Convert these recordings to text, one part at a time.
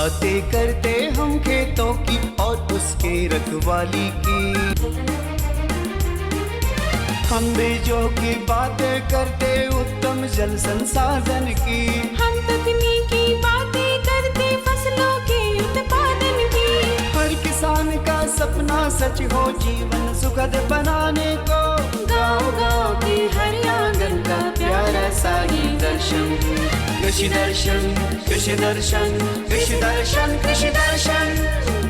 बातें करते हम खेतों की और उसके रखवाली की। हम बीजों की बातें करते उत्तम जल संसाधन की। हम तकनीकी बातें करते फसलों के उत्पादन की। हर किसान का सपना सच हो जीवन सुखद बनाने को। गाँव-गाँव के हर आंगन का प्यारा सा ये दर्शन। कृषि दर्शन, कृषि दर्शन, कृषि दर्शन, कृषि दर्शन,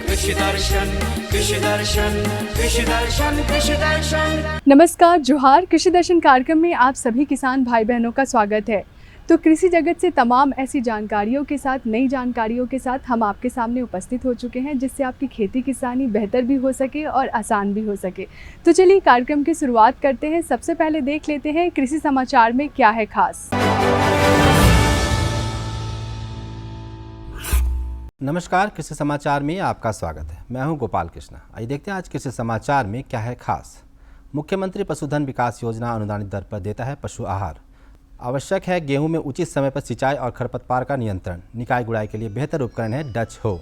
कृषि दर्शन, कृषि दर्शन, कृषि दर्शन, कृषि दर्शन। नमस्कार, जोहार। कृषि दर्शन कार्यक्रम में आप सभी किसान भाई बहनों का स्वागत है। तो कृषि जगत से तमाम ऐसी जानकारियों के साथ, नई जानकारियों के साथ हम आपके सामने उपस्थित हो चुके हैं, जिससे आपकी खेती किसानी बेहतर भी हो सके और आसान भी हो सके। तो चलिए कार्यक्रम की शुरुआत करते हैं। सबसे पहले देख लेते हैं कृषि समाचार में क्या है खास। नमस्कार, कृषि समाचार में आपका स्वागत है। मैं हूं गोपाल कृष्णा। आइए देखते हैं आज कृषि समाचार में क्या है खास। मुख्यमंत्री पशुधन विकास योजना अनुदानित दर पर देता है पशु आहार। आवश्यक है गेहूं में उचित समय पर सिंचाई और खरपतवार का नियंत्रण। निकाय गुड़ाई के लिए बेहतर उपकरण है डच हो।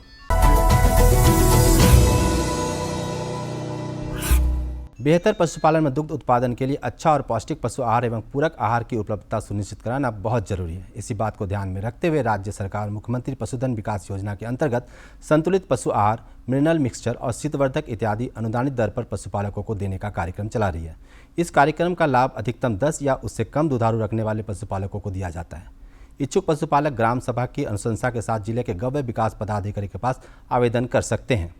बेहतर पशुपालन में दुग्ध उत्पादन के लिए अच्छा और पौष्टिक पशु आहार एवं पूरक आहार की उपलब्धता सुनिश्चित कराना बहुत जरूरी है। इसी बात को ध्यान में रखते हुए राज्य सरकार मुख्यमंत्री पशुधन विकास योजना के अंतर्गत संतुलित पशु आहार, मिनरल मिक्सचर और शीतवर्धक इत्यादि अनुदानित दर पर पशुपालकों को देने का कार्यक्रम चला रही है। इस कार्यक्रम का लाभ अधिकतम 10 या उससे कम दुधारू रखने वाले पशुपालकों को दिया जाता है। इच्छुक पशुपालक ग्राम सभा की अनुशंसा के साथ जिले के गव्य विकास पदाधिकारी के पास आवेदन कर सकते हैं।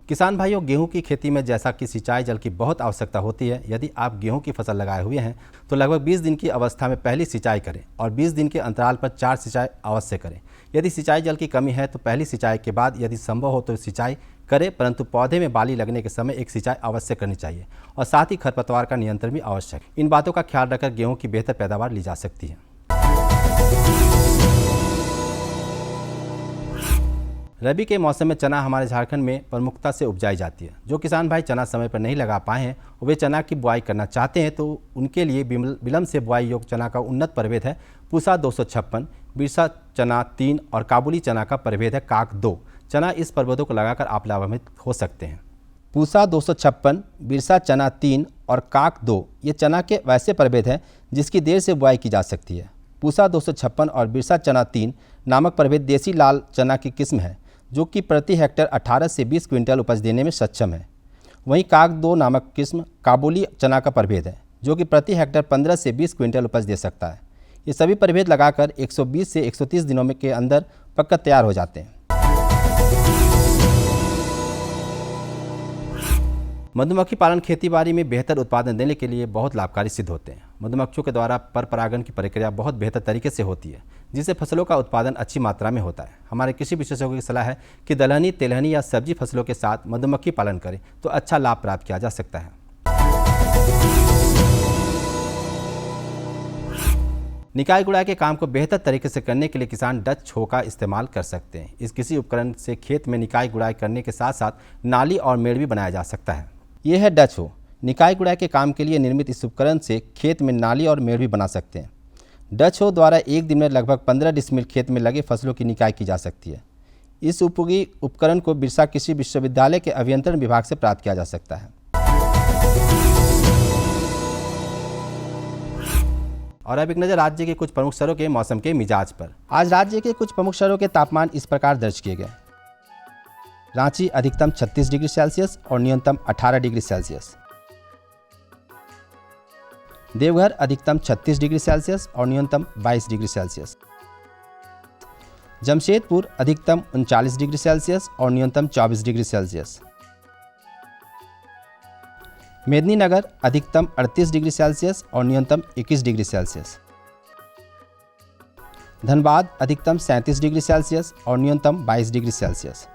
किसान भाइयों, गेहूं की खेती में जैसा कि सिंचाई जल की बहुत आवश्यकता होती है, यदि आप गेहूं की फसल लगाए हुए हैं तो लगभग 20 दिन की अवस्था में पहली सिंचाई करें और 20 दिन के अंतराल पर 4 सिंचाई अवश्य करें। यदि सिंचाई जल की कमी है तो पहली सिंचाई के बाद यदि संभव हो तो सिंचाई करें, परंतु पौधे में बाली लगने के समय एक सिंचाई अवश्य करनी चाहिए और साथ ही खरपतवार का नियंत्रण भी आवश्यक। इन बातों का ख्याल रखकर गेहूँ की बेहतर पैदावार ली जा सकती है। रबी के मौसम में चना हमारे झारखंड में प्रमुखता से उपजाई जाती है। जो किसान भाई चना समय पर नहीं लगा पाए हैं और वे चना की बुआई करना चाहते हैं तो उनके लिए विलंब से बुआई योग्य चना का उन्नत प्रभेद है पूसा 256, बिरसा चना 3 और काबुली चना का प्रभेद है काक 2। चना इस प्रभेदों को लगाकर आप लाभान्वित हो सकते हैं। पूसा 256, बिरसा चना 3 और काक 2 ये चना के वैसे प्रभेद हैं जिसकी देर से बुआई की जा सकती है। पूसा 256 और बिरसा चना 3 नामक प्रभेद देसी लाल चना की किस्म है जो कि प्रति हेक्टेयर 18 से 20 क्विंटल उपज देने में सक्षम है। वहीं काक 2 नामक किस्म काबुली चना का प्रभेद है जो कि प्रति हेक्टेयर 15 से 20 क्विंटल उपज दे सकता है। ये सभी प्रभेद लगाकर 120 से 130 दिनों में के अंदर पककर तैयार हो जाते हैं। मधुमक्खी पालन खेतीबाड़ी में बेहतर उत्पादन देने के लिए बहुत लाभकारी सिद्ध होते हैं। मधुमक्खियों के द्वारा पर परागण की प्रक्रिया बहुत बेहतर तरीके से होती है जिससे फसलों का उत्पादन अच्छी मात्रा में होता है। हमारे कृषि विशेषज्ञों की सलाह है कि दलहनी, तेलहनी या सब्जी फसलों के साथ मधुमक्खी पालन करें तो अच्छा लाभ प्राप्त किया जा सकता है। निकाय गुड़ाई के काम को बेहतर तरीके से करने के लिए किसान डच हो का इस्तेमाल कर सकते हैं। इस किसी उपकरण से खेत में निकाय गुड़ाई करने के साथ साथ नाली और मेड़ भी बनाया जा सकता है। यह है डच हो। निकाय गुड़ाई के काम के लिए निर्मित इस उपकरण से खेत में नाली और मेड़ भी बना सकते हैं। डच हो द्वारा एक दिन में लगभग 15 डिसमिल खेत में लगे फसलों की निकाय की जा सकती है। इस उपयोगी उपकरण को बिरसा कृषि विश्वविद्यालय के अभियंत्रण विभाग से प्राप्त किया जा सकता है। और अब एक नज़र राज्य के कुछ प्रमुख शहरों के मौसम के मिजाज पर। आज राज्य के कुछ प्रमुख शहरों के तापमान इस प्रकार दर्ज किए गए। रांची अधिकतम 36 डिग्री सेल्सियस और न्यूनतम 18 डिग्री सेल्सियस। देवघर अधिकतम 36 डिग्री सेल्सियस और न्यूनतम 22 डिग्री सेल्सियस। जमशेदपुर अधिकतम 39 डिग्री सेल्सियस और न्यूनतम 24 डिग्री सेल्सियस। मेदिनीनगर अधिकतम 38 डिग्री सेल्सियस और न्यूनतम 21 डिग्री सेल्सियस। धनबाद अधिकतम 37 डिग्री सेल्सियस और न्यूनतम 22 डिग्री सेल्सियस।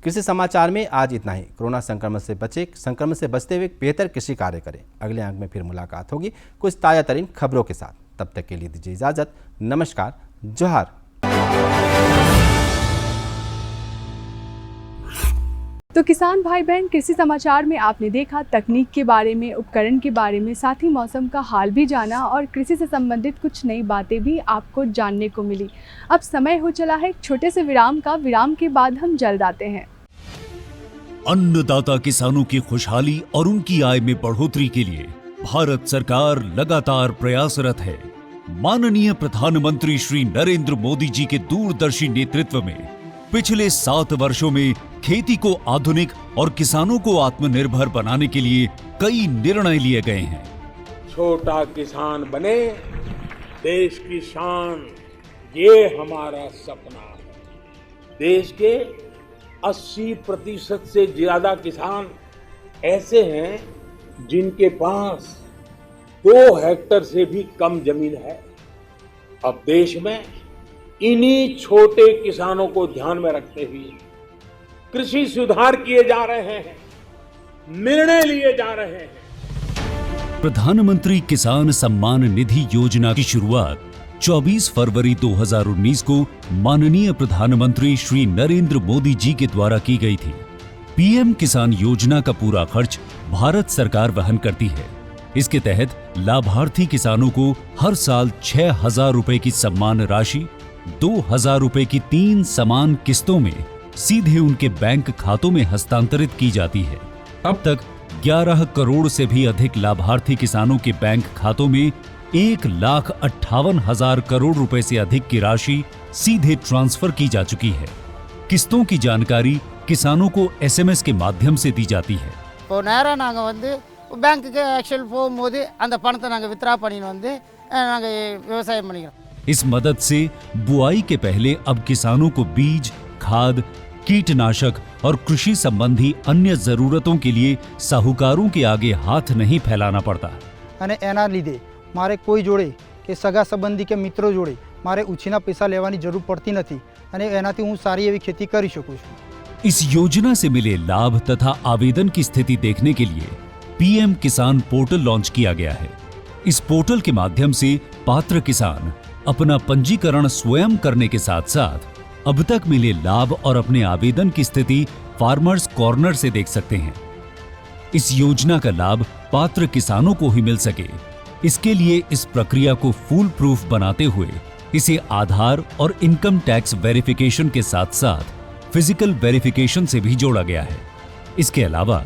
कृषि समाचार में आज इतना ही। कोरोना संक्रमण से बचे, संक्रमण से बचते हुए बेहतर कृषि कार्य करें। अगले अंक में फिर मुलाकात होगी कुछ ताज़ा तरीन खबरों के साथ। तब तक के लिए दीजिए इजाज़त। नमस्कार, जोहार। तो किसान भाई बहन, कृषि समाचार में आपने देखा तकनीक के बारे में, उपकरण के बारे में, साथ ही मौसम का हाल भी जाना और कृषि से संबंधित कुछ नई बातें भी आपको जानने को मिली। अब समय हो चला है एक छोटे से विराम का। विराम के बाद हम जल्द आते हैं। अन्नदाता किसानों की खुशहाली और उनकी आय में बढ़ोतरी के लिए भारत सरकार लगातार प्रयासरत है। माननीय प्रधानमंत्री श्री नरेंद्र मोदी जी के दूरदर्शी नेतृत्व में पिछले 7 वर्षों में खेती को आधुनिक और किसानों को आत्मनिर्भर बनाने के लिए कई निर्णय लिए गए हैं। छोटा किसान बने देश की शान, ये हमारा सपना है। देश के 80% से ज्यादा किसान ऐसे हैं जिनके पास 2 हेक्टेयर से भी कम जमीन है। अब देश में इन्हीं छोटे किसानों को ध्यान में रखते हुए कृषि सुधार किए जा रहे हैं, निर्णय लिए जा रहे हैं। प्रधानमंत्री किसान सम्मान निधि योजना की शुरुआत 24 फरवरी 2019 को माननीय प्रधानमंत्री श्री नरेंद्र मोदी जी के द्वारा की गई थी। पीएम किसान योजना का पूरा खर्च भारत सरकार वहन करती है। इसके तहत लाभार्थी किसानों को हर साल 6,000 रुपए की सम्मान राशि 2,000 रुपए की 3 समान किस्तों में सीधे उनके बैंक खातों में हस्तांतरित की जाती है। अब तक 11 करोड़ से भी अधिक लाभार्थी किसानों के बैंक खातों में 1,58,000 करोड़ रुपए से अधिक की राशि सीधे ट्रांसफर की जा चुकी है। किस्तों की जानकारी किसानों को एसएमएस के माध्यम से दी जाती है। இப்போ நேரா நாங்க வந்து பேங்க்குக்கு ஆக்சுவல் போகும்போது அந்த பணத்தை நாங்க வித்ரா பண்ணிட்டு வந்து நாங்க விவசாயம் பண்ணிக்கிறோம்। इस मदद से बुआई के पहले अब किसानों को बीज, खाद, कीटनाशक और कृषि संबंधी अन्य जरूरतों के लिए साहूकारों के आगे हाथ नहीं फैलाना पड़ता। અને એના લીધે મારે કોઈ જોડે કે સગા સંબંધી કે મિત્રો જોડે મારે ઉછીના પૈસા લેવાની જરૂર પડતી નથી અને એનાથી હું સારી એવી खेती કરી શકું છું। इस योजना से मिले लाभ तथा आवेदन की स्थिति देखने के लिए पीएम किसान पोर्टल लॉन्च किया गया है। इस पोर्टल के माध्यम से पात्र किसान अपना पंजीकरण स्वयं करने के साथ साथ अब तक मिले लाभ और अपने आवेदन की स्थिति फार्मर्स कॉर्नर से देख सकते हैं। इस योजना का लाभ पात्र किसानों को ही मिल सके, इसके लिए इस प्रक्रिया को फूल प्रूफ बनाते हुए इसे आधार और इनकम टैक्स वेरिफिकेशन के साथ साथ फिजिकल वेरिफिकेशन से भी जोड़ा गया है। इसके अलावा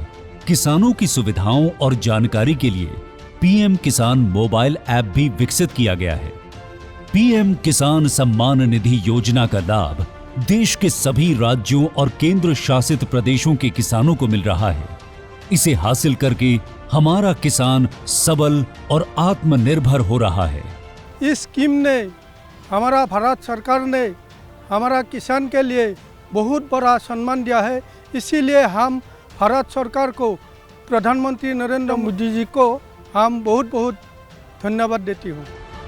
किसानों की सुविधाओं और जानकारी के लिए पीएम किसान मोबाइल ऐप भी विकसित किया गया है। पीएम किसान सम्मान निधि योजना का लाभ देश के सभी राज्यों और केंद्र शासित प्रदेशों के किसानों को मिल रहा है। इसे हासिल करके हमारा किसान सबल और आत्मनिर्भर हो रहा है। इस स्कीम ने हमारा भारत सरकार ने हमारा किसान के लिए बहुत बड़ा सम्मान दिया है। इसीलिए हम भारत सरकार को, प्रधानमंत्री नरेंद्र मोदी जी को हम बहुत बहुत धन्यवाद देती हूँ।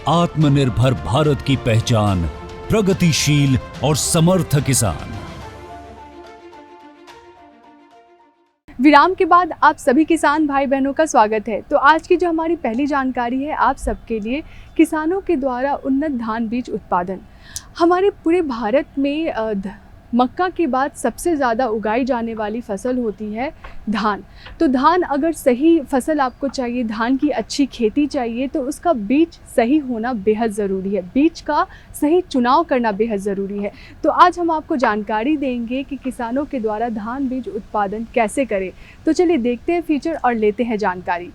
आत्मनिर्भर भारत की पहचान प्रगतिशील और समर्थ किसान। विराम के बाद आप सभी किसान भाई बहनों का स्वागत है। तो आज की जो हमारी पहली जानकारी है आप सबके लिए, किसानों के द्वारा उन्नत धान बीज उत्पादन। हमारे पूरे भारत में मक्का के बाद सबसे ज़्यादा उगाई जाने वाली फसल होती है धान। तो धान अगर सही फसल आपको चाहिए, धान की अच्छी खेती चाहिए, तो उसका बीज सही होना बेहद ज़रूरी है। बीज का सही चुनाव करना बेहद ज़रूरी है। तो आज हम आपको जानकारी देंगे कि किसानों के द्वारा धान बीज उत्पादन कैसे करें। तो चलिए देखते हैं फीचर और लेते हैं जानकारी।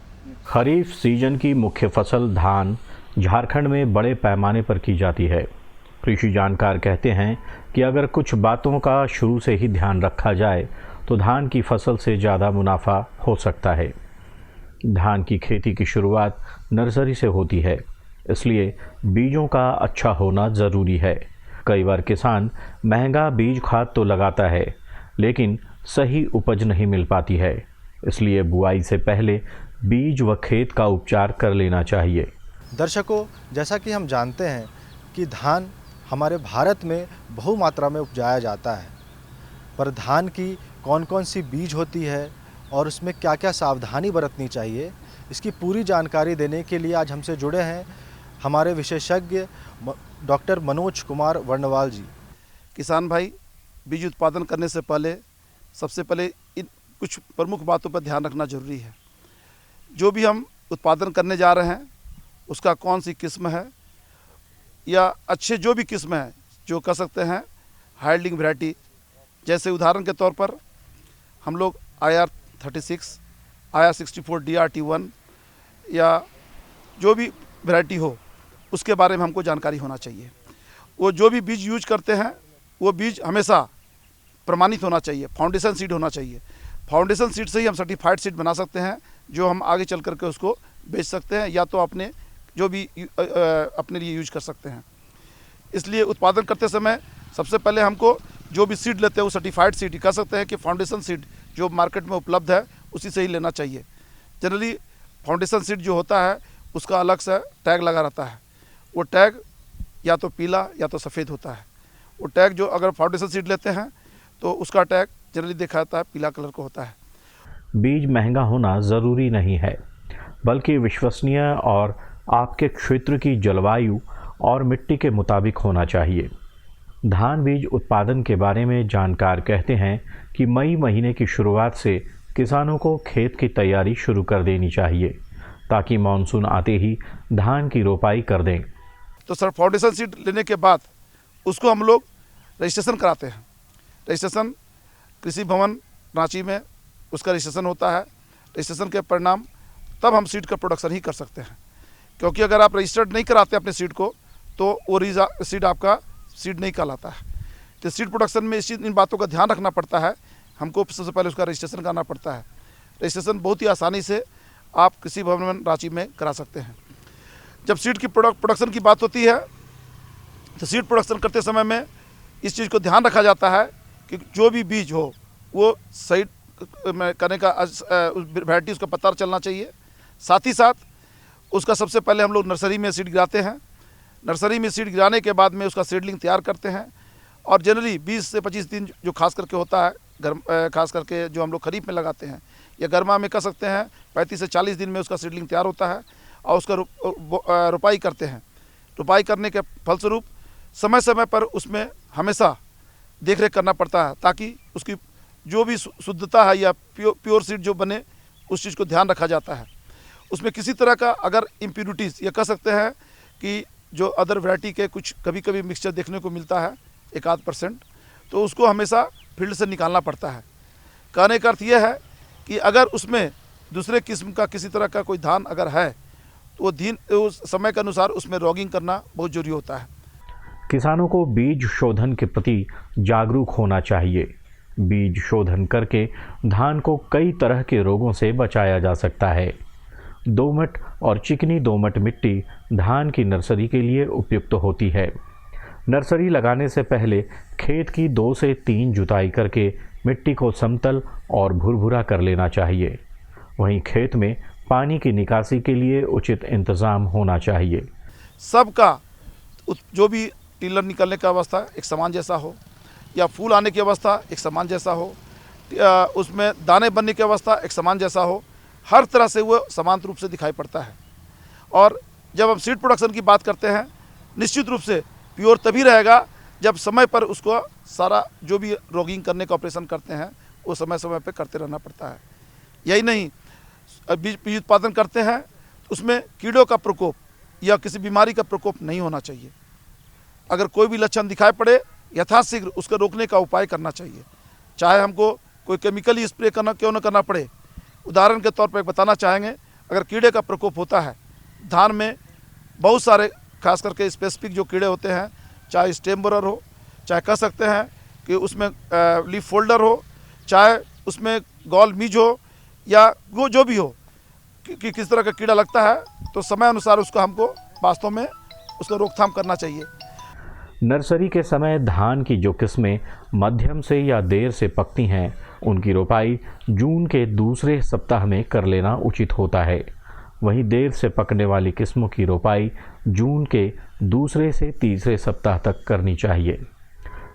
खरीफ सीजन की मुख्य फसल धान झारखंड में बड़े पैमाने पर की जाती है। कृषि जानकार कहते हैं कि अगर कुछ बातों का शुरू से ही ध्यान रखा जाए तो धान की फसल से ज़्यादा मुनाफा हो सकता है। धान की खेती की शुरुआत नर्सरी से होती है, इसलिए बीजों का अच्छा होना ज़रूरी है। कई बार किसान महंगा बीज खाद तो लगाता है, लेकिन सही उपज नहीं मिल पाती है। इसलिए बुआई से पहले बीज व खेत का उपचार कर लेना चाहिए। दर्शकों, जैसा कि हम जानते हैं कि धान हमारे भारत में बहुमात्रा में उपजाया जाता है, पर धान की कौन कौन सी बीज होती है और उसमें क्या क्या सावधानी बरतनी चाहिए, इसकी पूरी जानकारी देने के लिए आज हमसे जुड़े हैं हमारे विशेषज्ञ डॉक्टर मनोज कुमार वर्णवाल जी। किसान भाई, बीज उत्पादन करने से पहले सबसे पहले कुछ प्रमुख बातों पर ध्यान रखना जरूरी है। जो भी हम उत्पादन करने जा रहे हैं उसका कौन सी किस्म है, या अच्छे जो भी किस्म है जो कह सकते हैं हाई यील्डिंग वैरायटी, जैसे उदाहरण के तौर पर हम लोग IR36, IR64 DRT1 या जो भी वैरायटी हो उसके बारे में हमको जानकारी होना चाहिए। वो जो भी बीज यूज करते हैं वो बीज हमेशा प्रमाणित होना चाहिए, फाउंडेशन सीड होना चाहिए। फाउंडेशन सीड से ही हम सर्टिफाइड सीड बना सकते हैं जो हम आगे चल करके उसको बेच सकते हैं या तो अपने जो भी अपने लिए यूज कर सकते हैं। इसलिए उत्पादन करते समय सबसे पहले हमको जो भी सीड लेते हैं वो सर्टिफाइड सीड कह सकते हैं कि फाउंडेशन सीड जो मार्केट में उपलब्ध है उसी से ही लेना चाहिए। जनरली फाउंडेशन सीड जो होता है उसका अलग से टैग लगा रहता है। वो टैग या तो पीला या तो सफ़ेद होता है। वो टैग जो अगर फाउंडेशन सीड लेते हैं तो उसका टैग जनरली देखा जाता है पीला कलर का होता है। बीज महंगा होना ज़रूरी नहीं है, बल्कि विश्वसनीय और आपके क्षेत्र की जलवायु और मिट्टी के मुताबिक होना चाहिए। धान बीज उत्पादन के बारे में जानकार कहते हैं कि मई महीने की शुरुआत से किसानों को खेत की तैयारी शुरू कर देनी चाहिए ताकि मानसून आते ही धान की रोपाई कर दें। तो सर फाउंडेशन सीड लेने के बाद उसको हम लोग रजिस्ट्रेशन कराते हैं। रजिस्ट्रेशन कृषि भवन रांची में उसका रजिस्ट्रेशन होता है। रजिस्ट्रेशन के परिणाम तब हम सीड का प्रोडक्शन ही कर सकते हैं, क्योंकि अगर आप रजिस्टर्ड नहीं कराते अपने सीड को तो वो सीड आपका सीड नहीं कहलाता है। तो सीड प्रोडक्शन में इन बातों का ध्यान रखना पड़ता है। हमको सबसे पहले उसका रजिस्ट्रेशन करना पड़ता है। रजिस्ट्रेशन बहुत ही आसानी से आप कृषि भवन रांची में करा सकते हैं। जब सीड की प्रोडक्शन की बात होती है तो सीड प्रोडक्शन करते समय में इस चीज़ को ध्यान रखा जाता है कि जो भी बीज हो वो सही करने का वैरायटी उसका पता चलना चाहिए। साथ ही साथ उसका सबसे पहले हम लोग नर्सरी में सीड गिराते हैं। नर्सरी में सीड गिराने के बाद में उसका सीडलिंग तैयार करते हैं और जनरली 20 से 25 दिन जो खास करके होता है खास करके जो हम लोग खरीफ में लगाते हैं या गर्मा में कह सकते हैं 35 से 40 दिन में उसका सीडलिंग तैयार होता है और उसका रोपाई करते हैं। रोपाई करने के फलस्वरूप समय समय पर उसमें हमेशा देख रेख करना पड़ता है ताकि उसकी जो भी शुद्धता है या प्योर सीड जो बने उस चीज़ को ध्यान रखा जाता है। उसमें किसी तरह का अगर इम्प्यूरिटीज़ ये कह सकते हैं कि जो अदर वैरायटी के कुछ कभी कभी मिक्सचर देखने को मिलता है 1-8%, तो उसको हमेशा फील्ड से निकालना पड़ता है। कहने का अर्थ यह है कि अगर उसमें दूसरे किस्म का किसी तरह का कोई धान अगर है तो उस समय के अनुसार उसमें रॉगिंग करना बहुत जरूरी होता है। किसानों को बीज शोधन के प्रति जागरूक होना चाहिए। बीज शोधन करके धान को कई तरह के रोगों से बचाया जा सकता है। दोमट और चिकनी दोमट मिट्टी धान की नर्सरी के लिए उपयुक्त होती है। नर्सरी लगाने से पहले खेत की 2 से 3 जुताई करके मिट्टी को समतल और भुरभुरा कर लेना चाहिए। वहीं खेत में पानी की निकासी के लिए उचित इंतज़ाम होना चाहिए। सबका जो भी टिलर निकलने की अवस्था एक समान जैसा हो या फूल आने की अवस्था एक समान जैसा हो, उसमें दाने बनने की अवस्था एक समान जैसा हो, हर तरह से वो समान रूप से दिखाई पड़ता है। और जब हम सीड प्रोडक्शन की बात करते हैं निश्चित रूप से प्योर तभी रहेगा जब समय पर उसको सारा जो भी रॉगिंग करने का ऑपरेशन करते हैं वो समय समय पर करते रहना पड़ता है। यही नहीं, बीज उत्पादन करते हैं उसमें कीड़ों का प्रकोप या किसी बीमारी का प्रकोप नहीं होना चाहिए। अगर कोई भी लक्षण दिखाई पड़े यथाशीघ्र उसको रोकने का उपाय करना चाहिए, चाहे हमको कोई केमिकली स्प्रे करना क्यों न करना पड़े। उदाहरण के तौर पर बताना चाहेंगे, अगर कीड़े का प्रकोप होता है धान में, बहुत सारे खास करके स्पेसिफिक जो कीड़े होते हैं, चाहे स्टेम बोरर हो, चाहे कह सकते हैं कि उसमें लीफ फोल्डर हो, चाहे उसमें गॉल मीज हो या वो जो भी हो कि किस तरह का कीड़ा लगता है तो समय अनुसार उसको हमको वास्तव में उसका रोकथाम करना चाहिए। नर्सरी के समय धान की जो किस्में मध्यम से या देर से पकती हैं उनकी रोपाई जून के दूसरे सप्ताह में कर लेना उचित होता है। वहीं देर से पकने वाली किस्मों की रोपाई जून के दूसरे से तीसरे सप्ताह तक करनी चाहिए।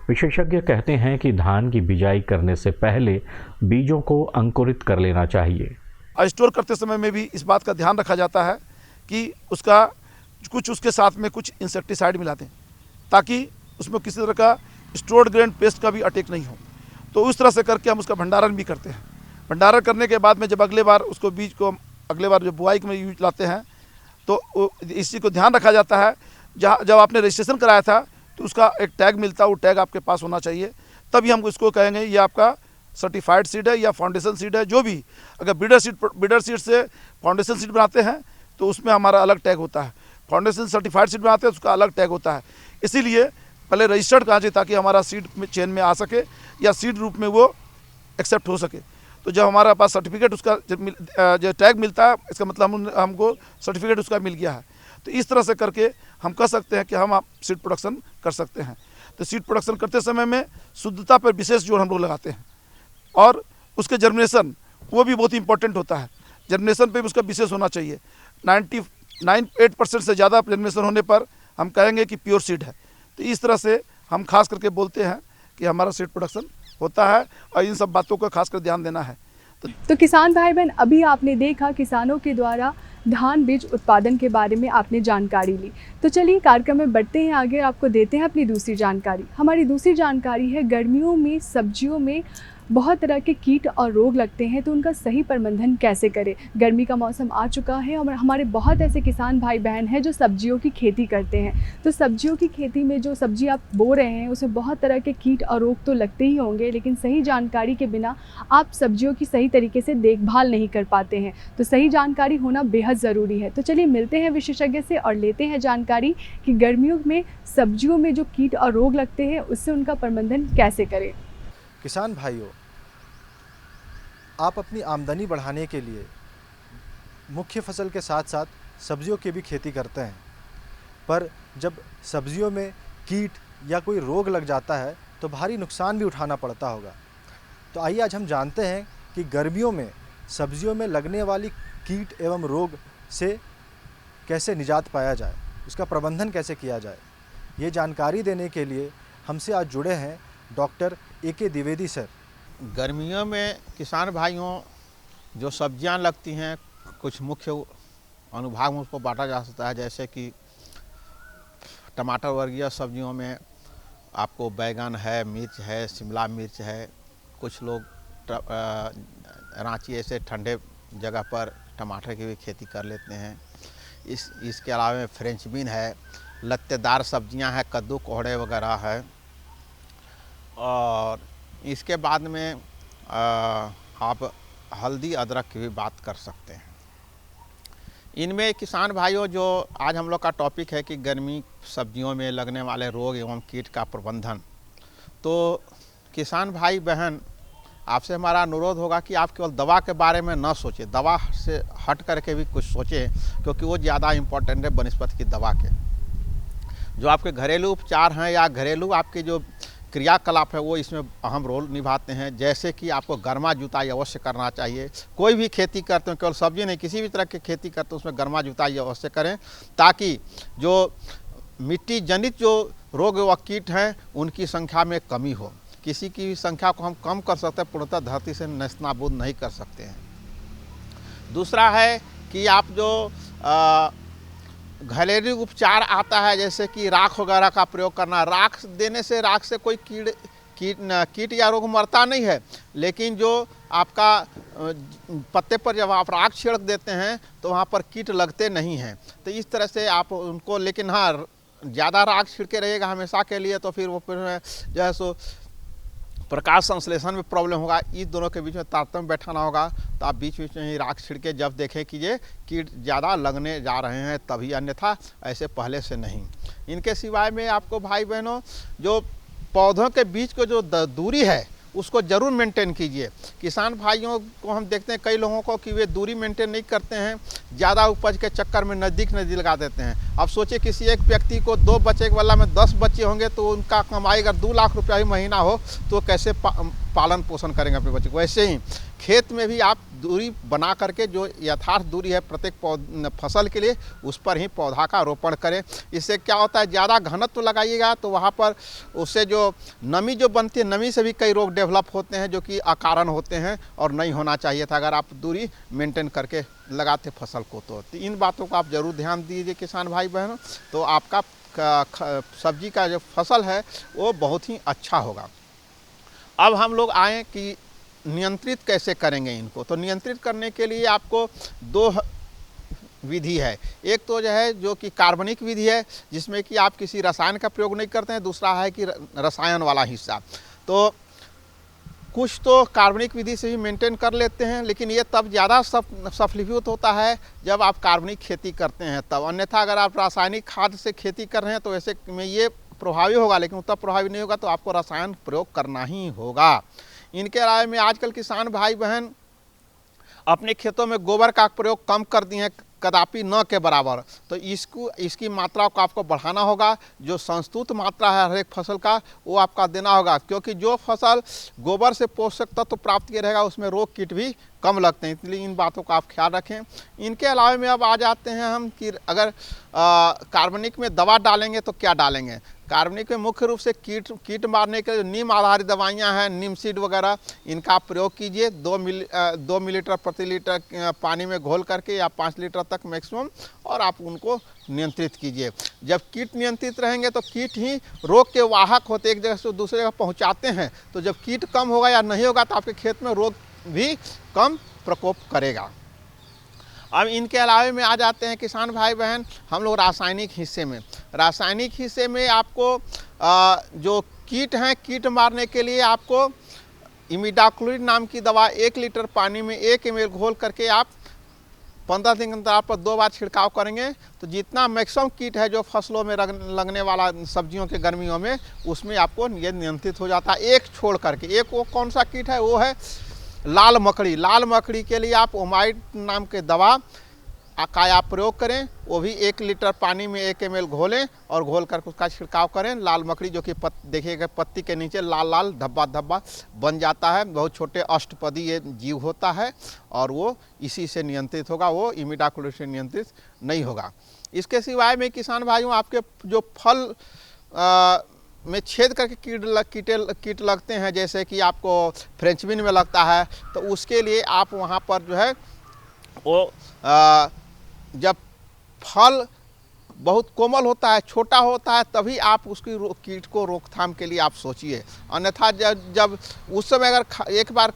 विशेषज्ञ कहते हैं कि धान की बिजाई करने से पहले बीजों को अंकुरित कर लेना चाहिए। स्टोर करते समय में भी इस बात का ध्यान रखा जाता है कि उसका कुछ उसके साथ में कुछ इंसेक्टिसाइड मिला दें ताकि उसमें किसी तरह का स्टोर्ड ग्रेन पेस्ट का भी अटैक नहीं हो। तो उस तरह से करके हम उसका भंडारण भी करते हैं। भंडारण करने के बाद में जब अगले बार उसको बीज को अगले बार जो बुआई में यूज लाते हैं तो इस चीज़ को ध्यान रखा जाता है। जहाँ जब आपने रजिस्ट्रेशन कराया था तो उसका एक टैग मिलता है, वो टैग आपके पास होना चाहिए, तभी हम इसको कहेंगे ये आपका सर्टिफाइड सीड है या फाउंडेशन सीड है। जो भी अगर ब्रीडर सीड से फाउंडेशन सीड बनाते हैं तो उसमें हमारा अलग टैग होता है, फाउंडेशन सर्टिफाइड सीड बनाते हैं उसका अलग टैग होता है। इसीलिए पहले रजिस्टर्ड करना चाहिए ताकि हमारा सीड में चेन में आ सके या सीड रूप में वो एक्सेप्ट हो सके। तो जब हमारे पास सर्टिफिकेट उसका जो टैग मिलता है, इसका मतलब हमको सर्टिफिकेट उसका मिल गया है। तो इस तरह से करके हम कह सकते हैं कि हम आप सीड प्रोडक्शन कर सकते हैं। तो सीड प्रोडक्शन करते समय में शुद्धता पर विशेष जोर हम लोग लगाते हैं और उसके जर्मिनेशन वो भी बहुत इंपॉर्टेंट होता है। जर्मिनेशन पे भी उसका विशेष होना चाहिए। 98% से ज़्यादा जर्मिनेशन होने पर हम कहेंगे कि प्योर सीड है। तो इस तरह से हम खास करके बोलते हैं कि हमारा सीड प्रोडक्शन होता है और इन सब बातों का खास कर ध्यान देना है। तो किसान भाई बहन, अभी आपने देखा किसानों के द्वारा धान बीज उत्पादन के बारे में आपने जानकारी ली। तो चलिए कार्यक्रम में बढ़ते हैं आगे, आपको देते हैं अपनी दूसरी जानकारी। हमारी दूसरी जानकारी है गर्मियों में सब्जियों में बहुत तरह के कीट और रोग लगते हैं, तो उनका सही प्रबंधन कैसे करें। गर्मी का मौसम आ चुका है और हमारे बहुत ऐसे किसान भाई बहन हैं जो सब्जियों की खेती करते हैं। तो सब्जियों की खेती में जो सब्जी आप बो रहे हैं उसमें बहुत तरह के कीट और रोग तो लगते ही होंगे, लेकिन सही जानकारी के बिना आप सब्जियों की सही तरीके से देखभाल नहीं कर पाते हैं। तो सही जानकारी होना बेहद ज़रूरी है। तो चलिए मिलते हैं विशेषज्ञ से और लेते हैं जानकारी कि गर्मियों में सब्जियों में जो कीट और रोग लगते हैं उससे उनका प्रबंधन कैसे करें। किसान भाइयों, आप अपनी आमदनी बढ़ाने के लिए मुख्य फसल के साथ साथ सब्जियों की भी खेती करते हैं, पर जब सब्जियों में कीट या कोई रोग लग जाता है तो भारी नुकसान भी उठाना पड़ता होगा। तो आइए आज हम जानते हैं कि गर्मियों में सब्जियों में लगने वाली कीट एवं रोग से कैसे निजात पाया जाए, उसका प्रबंधन कैसे किया जाए। ये जानकारी देने के लिए हमसे आज जुड़े हैं डॉक्टर A.K. द्विवेदी सर। गर्मियों में किसान भाइयों जो सब्जियां लगती हैं कुछ मुख्य अनुभाग में उसको बांटा जा सकता है, जैसे कि टमाटर वर्गीय सब्जियों में आपको बैगन है, मिर्च है, शिमला मिर्च है। कुछ लोग रांची ऐसे ठंडे जगह पर टमाटर की भी खेती कर लेते हैं। इसके अलावा फ्रेंच बीन है, लत्तेदार सब्जियां हैं, कद्दू कोहड़े वगैरह है। और इसके बाद में आप हल्दी अदरक की भी बात कर सकते हैं। इनमें किसान भाइयों जो आज हम लोग का टॉपिक है कि गर्मी सब्जियों में लगने वाले रोग एवं कीट का प्रबंधन, तो किसान भाई बहन आपसे हमारा अनुरोध होगा कि आप केवल दवा के बारे में न सोचें, दवा से हट करके भी कुछ सोचें, क्योंकि वो ज़्यादा इम्पोर्टेंट है बनस्पति की दवा के। जो आपके घरेलू उपचार हैं या घरेलू आपके जो क्रियाकलाप है वो इसमें अहम रोल निभाते हैं। जैसे कि आपको गर्मा जुताई अवश्य करना चाहिए। कोई भी खेती करते हो, केवल सब्जी नहीं, किसी भी तरह की खेती करते हो उसमें गर्मा जुताई अवश्य करें, ताकि जो मिट्टी जनित जो रोग व कीट हैं उनकी संख्या में कमी हो। किसी की संख्या को हम कम कर सकते हैं, पूर्णतः धरती से नेस्तनाबूद नहीं कर सकते हैं। दूसरा है कि आप जो घरेलू उपचार आता है, जैसे कि राख वगैरह का प्रयोग करना। राख देने से राख से कोई कीट या रोग मरता नहीं है, लेकिन जो आपका पत्ते पर जब आप राख छिड़क देते हैं तो वहाँ पर कीट लगते नहीं हैं। तो इस तरह से आप उनको, लेकिन हाँ ज़्यादा राख छिड़के रहेगा हमेशा के लिए तो फिर वो फिर जो है सो प्रकाश संश्लेषण में प्रॉब्लम होगा। इस दोनों के बीच में तारतम्य बैठाना होगा। तो आप बीच बीच में ही राख छिड़के जब देखें कि ये कीट ज़्यादा लगने जा रहे हैं तभी, अन्यथा ऐसे पहले से नहीं। इनके सिवाय में आपको भाई बहनों जो पौधों के बीच को जो दूरी है उसको ज़रूर मेंटेन कीजिए। किसान भाइयों को हम देखते हैं कई लोगों को कि वे दूरी मेंटेन नहीं करते हैं, ज़्यादा उपज के चक्कर में नज़दीक लगा देते हैं। अब सोचिए किसी एक व्यक्ति को 2 बच्चे वाला में 10 बच्चे होंगे तो उनका कमाई अगर 2 लाख रुपया ही महीना हो तो कैसे पालन पोषण करेंगे अपने बच्चे को। वैसे ही खेत में भी आप दूरी बना करके जो यथार्थ दूरी है प्रत्येक फसल के लिए उस पर ही पौधा का रोपण करें। इससे क्या होता है, ज़्यादा घनत्व लगाइएगा तो वहाँ पर उससे जो नमी जो बनती है, नमी से भी कई रोग डेवलप होते हैं जो कि अकारण होते हैं और नहीं होना चाहिए था अगर आप दूरी मेंटेन करके लगाते फसल को। तो इन बातों को आप ज़रूर ध्यान दीजिए किसान भाई बहनों, तो आपका सब्जी का जो फसल है वो बहुत ही अच्छा होगा। अब हम लोग आएँ कि नियंत्रित कैसे करेंगे इनको? तो नियंत्रित करने के लिए आपको दो विधि है। एक तो जो है जो कि कार्बनिक विधि है, जिसमें कि आप किसी रसायन का प्रयोग नहीं करते हैं। दूसरा है कि रसायन वाला हिस्सा। तो कुछ तो कार्बनिक विधि से ही मेंटेन कर लेते हैं, लेकिन ये तब ज़्यादा सफलीभूत होता है जब आप कार्बनिक खेती करते हैं तब। अन्यथा अगर आप रासायनिक खाद से खेती कर रहे हैं तो ऐसे में ये प्रभावी होगा, लेकिन उतना प्रभावी नहीं होगा, तो आपको रसायन प्रयोग करना ही होगा। इनके अलावा में आजकल किसान भाई बहन अपने खेतों में गोबर का प्रयोग कम कर दिए हैं, कदापि न के बराबर। तो इसकी मात्रा को आपको बढ़ाना होगा। जो संस्तुत मात्रा है हर एक फसल का वो आपका देना होगा, क्योंकि जो फसल गोबर से पोषक तत्व प्राप्त किया रहेगा उसमें रोग कीट भी कम लगते हैं। इसलिए इन बातों का आप ख्याल रखें। इनके अलावा में अब आ जाते हैं हम कि अगर कार्बनिक में दवा डालेंगे तो क्या डालेंगे। कार्बनिक में मुख्य रूप से कीट मारने के नीम आधारित दवाइयाँ हैं, नीम सीड वगैरह, इनका आप प्रयोग कीजिए 2 मिलीलीटर प्रति लीटर पानी में घोल करके या 5 लीटर तक मैक्सिमम, और आप उनको नियंत्रित कीजिए। जब कीट नियंत्रित रहेंगे तो कीट ही रोग के वाहक होते, एक जगह से दूसरे जगह पहुंचाते हैं। तो जब कीट कम होगा या नहीं होगा तो आपके खेत में रोग भी कम प्रकोप करेगा। अब इनके अलावे में आ जाते हैं किसान भाई बहन हम लोग रासायनिक हिस्से में। रासायनिक हिस्से में आपको जो कीट हैं, कीट मारने के लिए आपको इमिडाक्लोप्रिड नाम की दवा 1 लीटर पानी में 1 ml घोल करके आप 15 दिन के अंतराल पर 2 बार छिड़काव करेंगे तो जितना मैक्सिमम कीट है जो फसलों में लगने वाला सब्जियों के गर्मियों में, उसमें आपको ये नियंत्रित हो जाता है। एक छोड़ करके, एक वो कौन सा कीट है, वो है लाल मकड़ी। लाल मकड़ी के लिए आप ओमाइड नाम के दवा का आप प्रयोग करें, वो भी 1 लीटर पानी में 1 ml घोलें और घोल कर उसका छिड़काव करें। लाल मकड़ी जो कि देखिएगा पत्ती के नीचे लाल लाल धब्बा धब्बा बन जाता है, बहुत छोटे अष्टपदी ये जीव होता है और वो इसी से नियंत्रित होगा, वो इमिडाक्लोप्रिड से नियंत्रित नहीं होगा। इसके सिवाय में किसान भाइयों आपके जो फल में छेद करके कीट लगते हैं, जैसे कि आपको फ्रेंच बीन में लगता है, तो उसके लिए आप वहाँ पर जो है वो जब फल बहुत कोमल होता है, छोटा होता है, तभी आप उसकी कीट को रोकथाम के लिए आप सोचिए। अन्यथा जब उस समय अगर एक बार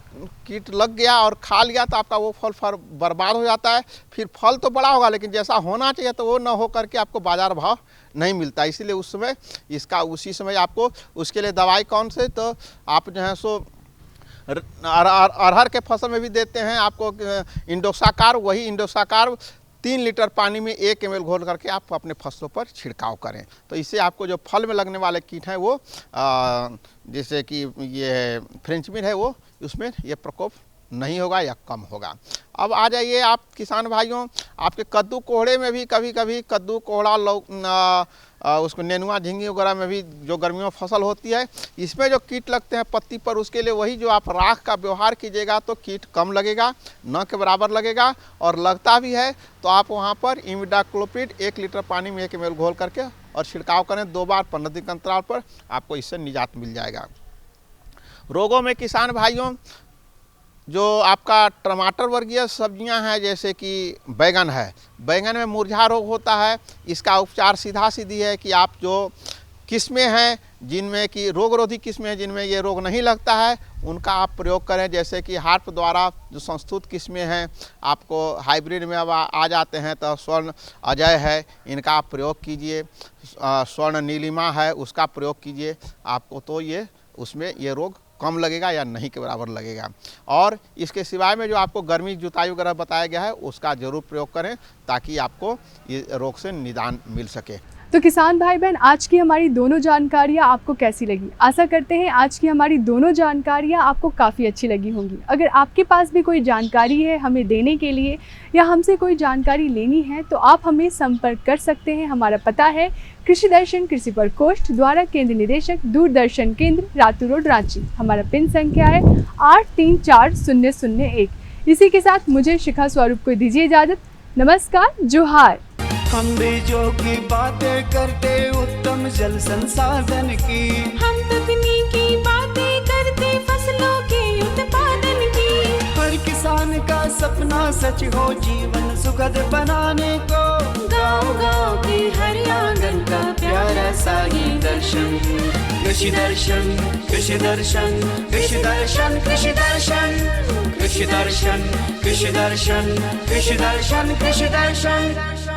कीट लग गया और खा लिया तो आपका वो फल बर्बाद हो जाता है। फिर फल तो बड़ा होगा लेकिन जैसा होना चाहिए तो वो न हो करके आपको बाज़ार भाव नहीं मिलता। इसीलिए उस समय उसी समय आपको उसके लिए दवाई कौन से, तो आप जो है सो अरहर के फसल में भी देते हैं आपको इंडोसाकार। वही इंडोसाकार 3 लीटर पानी में 1 ml घोल करके आप अपने फसलों पर छिड़काव करें। तो इससे आपको जो फल में लगने वाले कीट हैं वो जैसे कि ये फ्रेंच बीन है वो उसमें ये प्रकोप नहीं होगा या कम होगा। अब आ जाइए आप किसान भाइयों, आपके कद्दू कोहड़े में भी कभी कभी कद्दू कोहड़ा उसको नेनुआ झींगी वगैरह में भी जो गर्मियों में फसल होती है, इसमें जो कीट लगते हैं पत्ती पर, उसके लिए वही जो आप राख का व्यवहार कीजिएगा तो कीट कम लगेगा, न के बराबर लगेगा। और लगता भी है तो आप वहाँ पर इमिडाक्लोप्रिड 1 लीटर पानी में 1 ml घोल करके और छिड़काव करें 2 बार 15 दिन के अंतराल पर, आपको इससे निजात मिल जाएगा। रोगों में किसान भाइयों जो आपका टमाटर वर्गीय सब्जियां हैं, जैसे कि बैगन है, बैगन में मुरझा रोग होता है। इसका उपचार सीधा सीधी है कि आप जो किस्में हैं जिनमें कि रोगरोधी किस्में हैं जिनमें ये रोग नहीं लगता है, उनका आप प्रयोग करें। जैसे कि हार्प द्वारा जो संस्तुत किस्में हैं आपको हाइब्रिड में अब आ जाते हैं, तो स्वर्ण अजय है, इनका आप प्रयोग कीजिए। स्वर्ण नीलिमा है, उसका प्रयोग कीजिए। आपको तो ये उसमें ये रोग कम लगेगा या नहीं के बराबर लगेगा। और इसके सिवाय में जो आपको गर्मी जुताई वगैरह बताया गया है उसका जरूर प्रयोग करें ताकि आपको ये रोग से निदान मिल सके। तो किसान भाई बहन, आज की हमारी दोनों जानकारियाँ आपको कैसी लगी? आशा करते हैं आज की हमारी दोनों जानकारियाँ आपको काफ़ी अच्छी लगी होंगी। अगर आपके पास भी कोई जानकारी है हमें देने के लिए या हमसे कोई जानकारी लेनी है तो आप हमें संपर्क कर सकते हैं। हमारा पता है कृषि दर्शन कृषि प्रकोष्ठ द्वारा केंद्र निदेशक दूरदर्शन केंद्र रातू रोड रांची। हमारा पिन संख्या है 834001। इसी के साथ मुझे शिखा स्वरूप को दीजिए इजाज़त। नमस्कार, जोहार। हम बीजों की बातें करते उत्तम जल संसाधन की, हम तकनीकी बातें करते फसलों के उत्पादन की। हर किसान का सपना सच हो जीवन सुखद बनाने को, गाँव-गाँव के हर आंगन का प्यारा सा ये दर्शन। कृषि दर्शन कृषि दर्शन कृषि दर्शन कृषि दर्शन। दर्शन कृषि दर्शन कृषि दर्शन कृषि दर्शन कृषि दर्शन।